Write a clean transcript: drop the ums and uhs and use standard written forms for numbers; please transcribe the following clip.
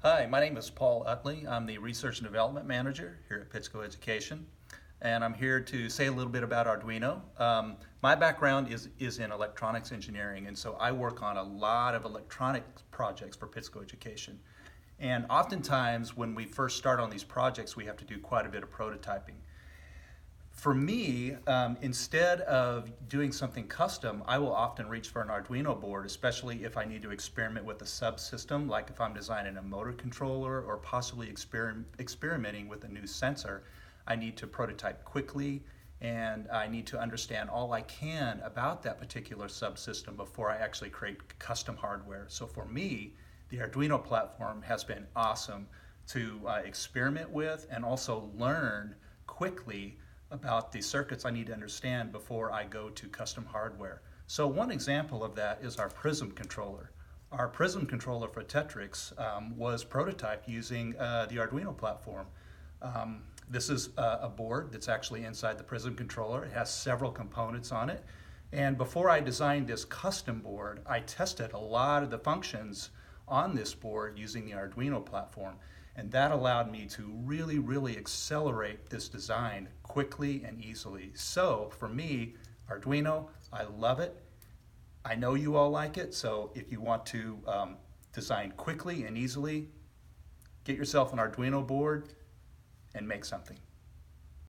Hi, my name is Paul Utley. I'm the Research and Development Manager here at Pitsco Education, and I'm here to say a little bit about Arduino. My background is in electronics engineering, and so I work on a lot of electronics projects for Pitsco Education. And oftentimes when we first start on these projects, we have to do quite a bit of prototyping. For me, instead of doing something custom, I will often reach for an Arduino board, especially if I need to experiment with a subsystem, like if I'm designing a motor controller or possibly experimenting with a new sensor. I need to prototype quickly and I need to understand all I can about that particular subsystem before I actually create custom hardware. So for me, the Arduino platform has been awesome to experiment with and also learn quickly about the circuits I need to understand before I go to custom hardware. So one example of that is our Prism controller. Our Prism controller for Tetrix was prototyped using the Arduino platform. This is a board that's actually inside the Prism controller. It has several components on it. And before I designed this custom board, I tested a lot of the functions on this board using the Arduino platform. And that allowed me to really accelerate this design quickly and easily. So for me, Arduino, I love it. I know you all like it, so if you want to design quickly and easily, get yourself an Arduino board and make something.